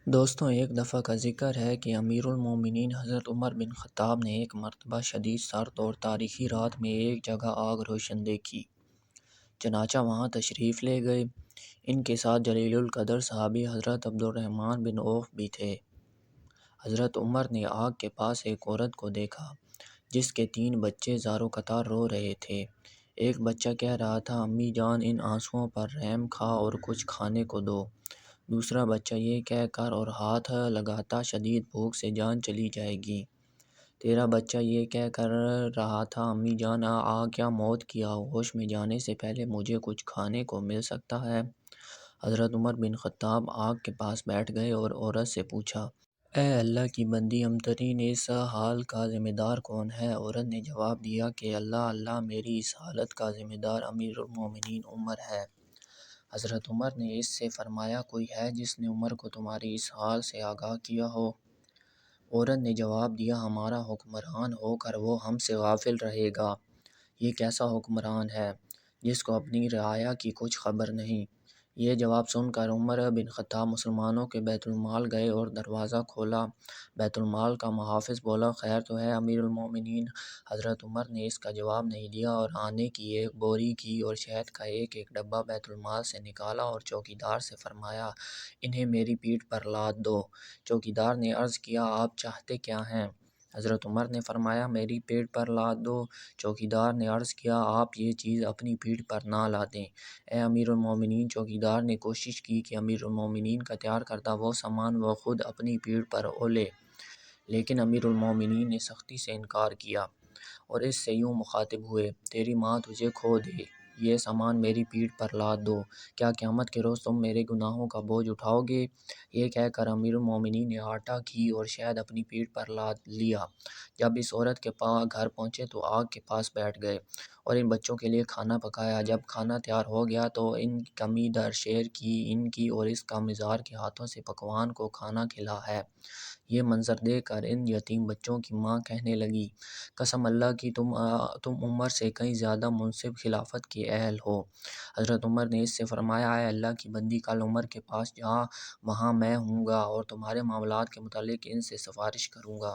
دوستوں، ایک دفعہ کا ذکر ہے کہ امیر المومنین حضرت عمر بن خطاب نے ایک مرتبہ شدید سرد اور تاریخی رات میں ایک جگہ آگ روشن دیکھی۔ چنانچہ وہاں تشریف لے گئے۔ ان کے ساتھ جلیل القدر صحابی حضرت عبدالرحمن بن عوف بھی تھے۔ حضرت عمر نے آگ کے پاس ایک عورت کو دیکھا جس کے 3 بچے زار و قطار رو رہے تھے۔ ایک بچہ کہہ رہا تھا، امی جان ان آنسوؤں پر رحم کھا اور کچھ کھانے کو دو۔ دوسرا بچہ یہ کہہ کر اور ہاتھ لگاتا، شدید بھوک سے جان چلی جائے گی۔ تیرا بچہ یہ کہہ کر رہا تھا، امی جان کیا موت کی آغوش میں جانے سے پہلے مجھے کچھ کھانے کو مل سکتا ہے؟ حضرت عمر بن خطاب آگ کے پاس بیٹھ گئے اور عورت سے پوچھا، اے اللہ کی بندی امترین، اس حال کا ذمہ دار کون ہے؟ عورت نے جواب دیا کہ اللہ میری اس حالت کا ذمہ دار امیر المومنین عمر ہے۔ حضرت عمر نے اس سے فرمایا، کوئی ہے جس نے عمر کو تمہاری اس حال سے آگاہ کیا ہو؟ عورت نے جواب دیا، ہمارا حکمران ہو کر وہ ہم سے غافل رہے گا۔ یہ کیسا حکمران ہے جس کو اپنی رعایا کی کچھ خبر نہیں؟ یہ جواب سن کر عمر بن خطاب مسلمانوں کے بیت المال گئے اور دروازہ کھولا۔ بیت المال کا محافظ بولا، خیر تو ہے امیر المومنین؟ حضرت عمر نے اس کا جواب نہیں دیا اور آنے کی ایک بوری گھی اور شہد کا ایک ڈبہ بیت المال سے نکالا اور چوکیدار سے فرمایا، انہیں میری پیٹھ پر لاد دو۔ چوکیدار نے عرض کیا، آپ چاہتے کیا ہیں؟ حضرت عمر نے فرمایا، میری پیٹھ پر لاد دو۔ چوکیدار نے عرض کیا، آپ یہ چیز اپنی پیٹھ پر نہ لادیں، اے امیر المومنین۔ چوکیدار نے کوشش کی کہ امیر المومنین کا تیار کردہ وہ سامان وہ خود اپنی پیٹھ پر اولے، لیکن امیر المومنین نے سختی سے انکار کیا اور اس سے یوں مخاطب ہوئے، تیری ماں تجھے کھو دے، یہ سامان میری پیٹھ پر لاد دو، کیا قیامت کے روز تم میرے گناہوں کا بوجھ اٹھاؤ گے؟ یہ کہہ کر امیر المومنین نے آٹا، گھی اور شہد اپنی پیٹھ پر لاد لیا۔ جب اس عورت کے گھر پہنچے تو آگ کے پاس بیٹھ گئے اور ان بچوں کے لیے کھانا پکایا۔ جب کھانا تیار ہو گیا تو ان کمی در شیر کی، ان کی اور اس کا مزار کے ہاتھوں سے پکوان کو کھانا کھلا ہے۔ یہ منظر دیکھ کر ان یتیم بچوں کی ماں کہنے لگی، قسم اللہ کی تم عمر سے کہیں زیادہ منصف خلافت کے اہل ہو۔ حضرت عمر نے اس سے فرمایا، اے اللہ کی بندی، کل عمر کے پاس جا، وہاں میں ہوں گا اور تمہارے معاملات کے متعلق ان سے سفارش کروں گا۔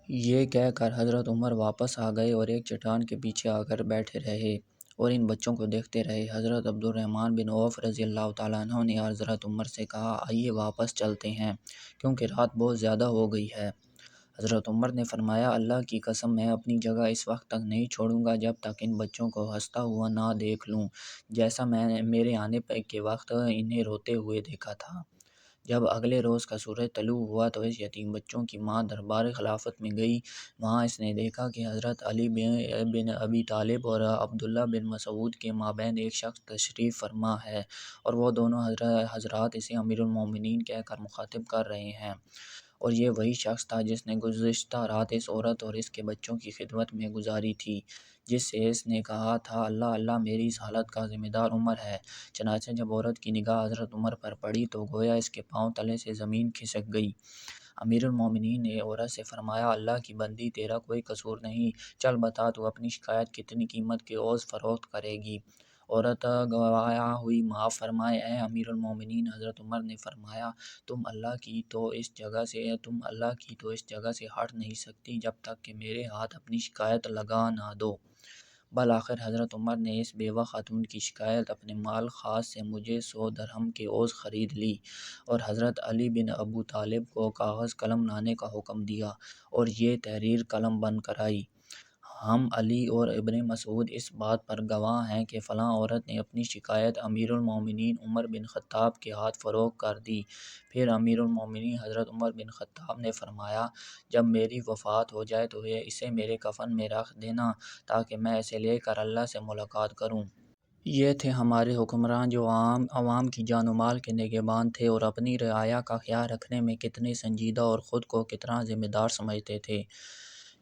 یہ کہہ کر حضرت عمر واپس آ گئے اور ایک چٹان کے پیچھے آ کر بیٹھے رہے اور ان بچوں کو دیکھتے رہے۔ حضرت عبدالرحمن بن عوف رضی اللہ تعالیٰ عنہ نے حضرت عمر سے کہا، آئیے واپس چلتے ہیں کیونکہ رات بہت زیادہ ہو گئی ہے۔ حضرت عمر نے فرمایا، اللہ کی قسم میں اپنی جگہ اس وقت تک نہیں چھوڑوں گا جب تک ان بچوں کو ہنستا ہوا نہ دیکھ لوں جیسا میں نے میرے آنے کے وقت انہیں روتے ہوئے دیکھا تھا۔ جب اگلے روز کا سورج طلوع ہوا تو اس یتیم بچوں کی ماں دربار خلافت میں گئی۔ وہاں اس نے دیکھا کہ حضرت علی بن ابی طالب اور عبداللہ بن مسعود کے مابین ایک شخص تشریف فرما ہے اور وہ دونوں حضرات اسے امیر المومنین کہہ کر مخاطب کر رہے ہیں، اور یہ وہی شخص تھا جس نے گزشتہ رات اس عورت اور اس کے بچوں کی خدمت میں گزاری تھی، جس سے اس نے کہا تھا، اللہ میری اس حالت کا ذمہ دار عمر ہے۔ چنانچہ جب عورت کی نگاہ حضرت عمر پر پڑی تو گویا اس کے پاؤں تلے سے زمین کھسک گئی۔ امیر المومنین نے عورت سے فرمایا، اللہ کی بندی، تیرا کوئی قصور نہیں، چل بتا تو اپنی شکایت کتنی قیمت کے عوض فروخت کرے گی؟ عورت گوایا ہوئی، معاف فرمائے اے امیر المومنین۔ حضرت عمر نے فرمایا، تم اللہ کی تو اس جگہ سے ہٹ نہیں سکتی جب تک کہ میرے ہاتھ اپنی شکایت لگا نہ دو۔ بالآخر حضرت عمر نے اس بیوہ خاتون کی شکایت اپنے مال خاص سے مجھے 100 درہم کے عوض خرید لی اور حضرت علی بن ابو طالب کو کاغذ قلم لانے کا حکم دیا اور یہ تحریر قلم بند کرائی، ہم علی اور ابن مسعود اس بات پر گواہ ہیں کہ فلاں عورت نے اپنی شکایت امیر المومنین عمر بن خطاب کے ہاتھ فروخت کر دی۔ پھر امیر المومنین حضرت عمر بن خطاب نے فرمایا، جب میری وفات ہو جائے تو اسے میرے کفن میں رکھ دینا تاکہ میں اسے لے کر اللہ سے ملاقات کروں۔ یہ تھے ہمارے حکمران جو عوام کی جان و مال کے نگہبان تھے اور اپنی رعایا کا خیال رکھنے میں کتنے سنجیدہ اور خود کو کتنا ذمہ دار سمجھتے تھے۔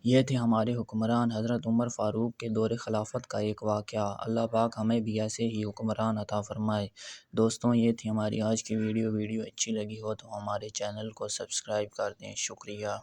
یہ تھے ہمارے حکمران حضرت عمر فاروق کے دور خلافت کا ایک واقعہ۔ اللہ پاک ہمیں بھی ایسے ہی حکمران عطا فرمائے۔ دوستوں، یہ تھی ہماری آج کی ویڈیو اچھی لگی ہو تو ہمارے چینل کو سبسکرائب کر دیں۔ شکریہ۔